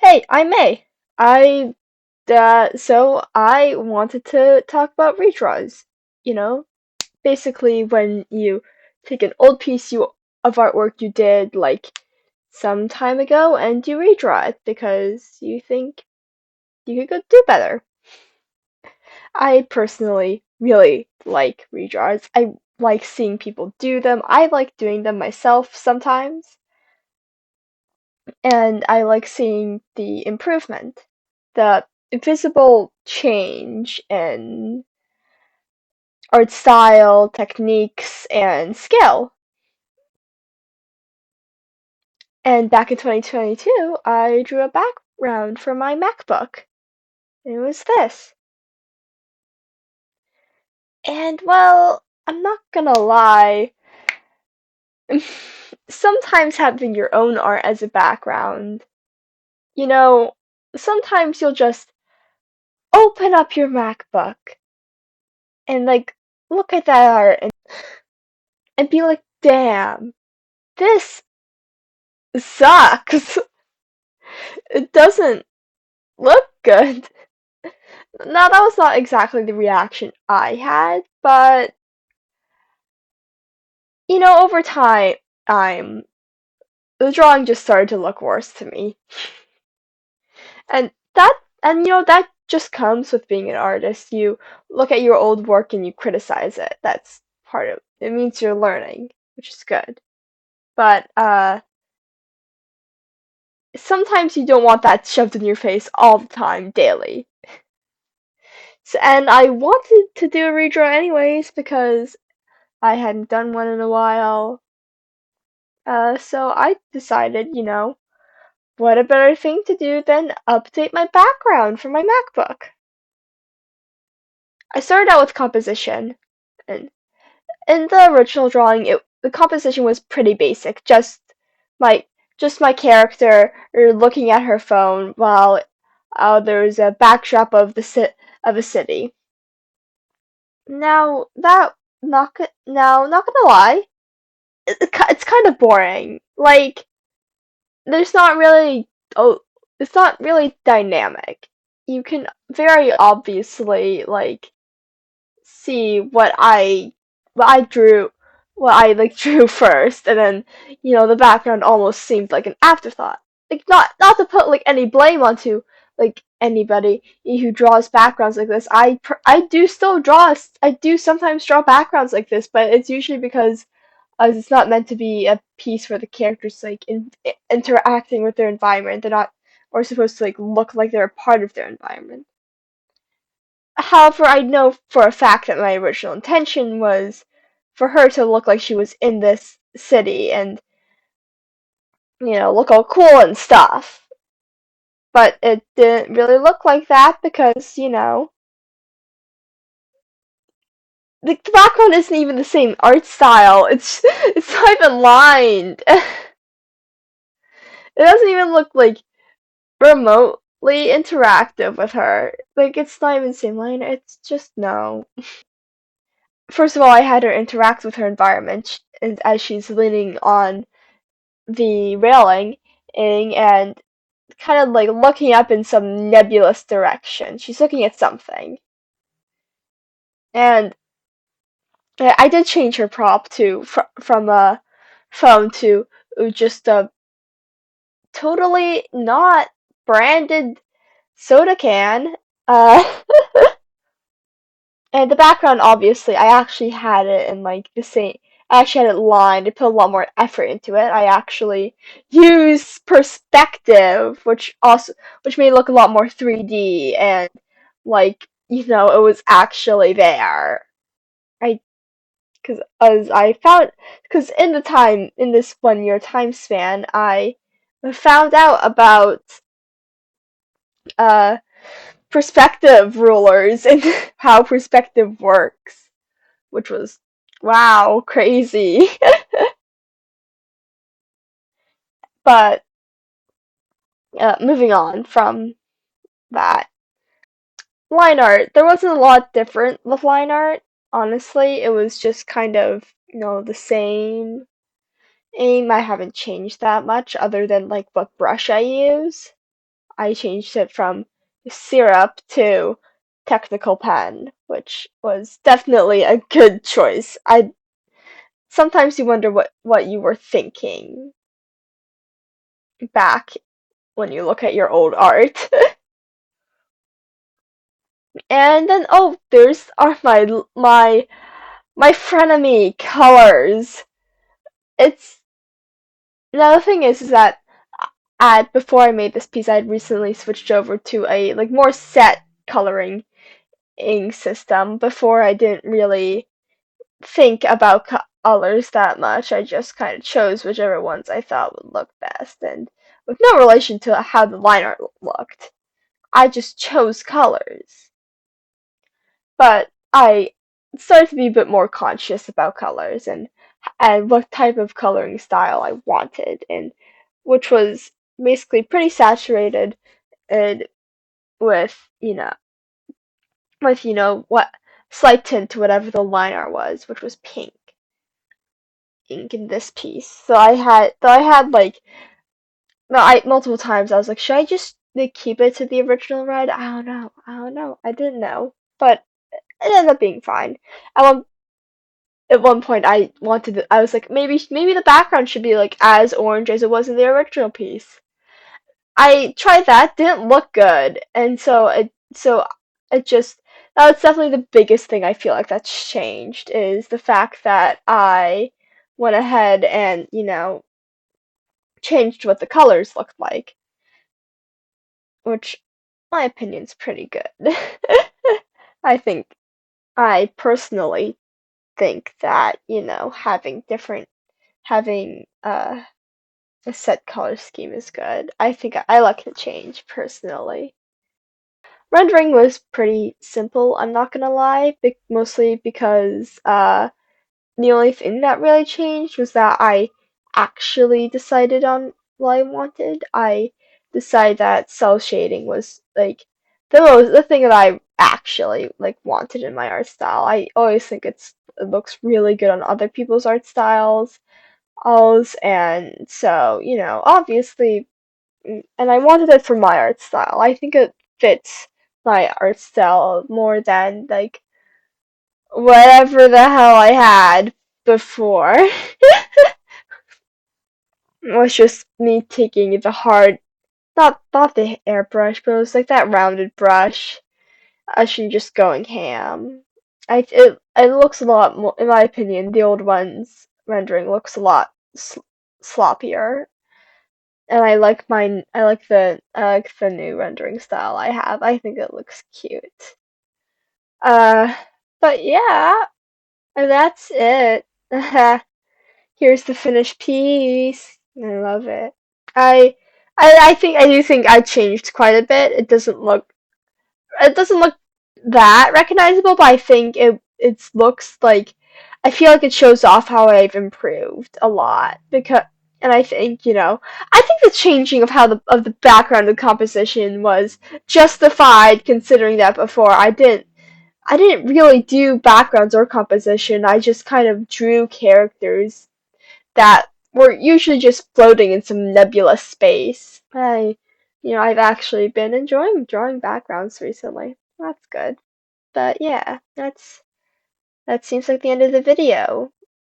Hey, I'm Mei. I so I wanted to talk about redraws. You know, basically when you take an old of artwork you did like some time ago and you redraw it because you think you could go do better. I personally really like redraws. I like seeing people do them. I like doing them myself sometimes, and I like seeing the improvement, the visible change in art style, techniques, and skill. And back in 2022, I drew a background for my MacBook. It was this. And well, I'm not gonna lie, sometimes having your own art as a background, you know, sometimes you'll just open up your MacBook and like look at that art and be like, damn, this sucks. It doesn't look good. Now, that was not exactly the reaction I had, but over time, I'm the drawing just started to look worse to me. And that just comes with being an artist. You look at your old work and you criticize it. That's part of it. It means you're learning, which is good. But sometimes you don't want that shoved in your face all the time, daily. So, and I wanted to do a redraw anyways because I hadn't done one in a while. So I decided, what a better thing to do than update my background for my MacBook. I started out with composition, and in the original drawing, the composition was pretty basic, my just my character looking at her phone while there's a backdrop of of a city. Now that not gonna lie, it's kind of boring. Like there's not really oh it's not really dynamic. You can very obviously like see what I drew what I like drew first, and then the background almost seemed like an afterthought. Like not to put like any blame onto like anybody who draws backgrounds like this. I do still I do sometimes draw backgrounds like this, but it's usually because it's not meant to be a piece where the characters like interacting with their environment. They're not or supposed to like look like they're a part of their environment. However, I know for a fact that my original intention was for her to look like she was in this city and look all cool and stuff. But it didn't really look like that because the background isn't even the same art style. It's not even lined. It doesn't even look like remotely interactive with her. Like it's not even the same line. It's just no. First of all, I had her interact with her environment as she's leaning on the railing and kind of like looking up in some nebulous direction. She's looking at something. And I did change her prop to from a phone to just a totally not branded soda can. Uh, and the background, obviously, I actually had it in like the same. I actually had it lined. I put a lot more effort into it. I actually used perspective, which made it look a lot more 3D and like it was actually there. I because as I found because in this 1 year time span, I found out about uh perspective rulers and how perspective works, which was wow, crazy. But moving on from that, line art. There wasn't a lot different with line art. Honestly, it was just kind of the same. Aim I haven't changed that much, other than like what brush I use. I changed it from syrup to technical pen, which was definitely a good choice. I sometimes you wonder what you were thinking back when you look at your old art. And then there's are my frenemy colors. It's Now the thing is that at before I made this piece, I had recently switched over to a like more set coloring ink system. Before I didn't really think about colors that much. I just kind of chose whichever ones I thought would look best, and with no relation to how the line art looked. I just chose colors. But I started to be a bit more conscious about colors and what type of coloring style I wanted, and which was basically pretty saturated and with what slight tint to whatever the line art was, which was pink ink in this piece. So I had like no, I multiple times I was like, should I just like keep it to the original red? I don't know. I don't know. I didn't know, but it ended up being fine. At one at one point, I was like, maybe the background should be like as orange as it was in the original piece. I tried that, didn't look good, and it just that was definitely the biggest thing I feel like that's changed is the fact that I went ahead and changed what the colors looked like, which my opinion's pretty good. I think I personally think that, having a set color scheme is good. I think I like the change personally. Rendering was pretty simple, I'm not gonna lie, mostly because the only thing that really changed was that I actually decided on what I wanted. I decided that cell shading was like the thing that I actually like wanted in my art style. I always think it looks really good on other people's art styles, and so obviously, and I wanted it for my art style. I think it fits my art style more than like whatever the hell I had before. It was just me taking the hard, not the airbrush, but it was like that rounded brush. Actually, just going ham. It looks a lot more, in my opinion. The old one's rendering looks a lot sloppier, and I like the new rendering style I have. I think it looks cute. Uh, but yeah, that's it. Here's the finished piece. I love it. I I do think I changed quite a bit. It doesn't look that recognizable, but I think it looks like I feel like it shows off how I've improved a lot because and I think the changing of how the background of the composition was justified considering that before I didn't really do backgrounds or composition. I just kind of drew characters that were usually just floating in some nebulous space. I've actually been enjoying drawing backgrounds recently. That's good. But yeah, that seems like the end of the video.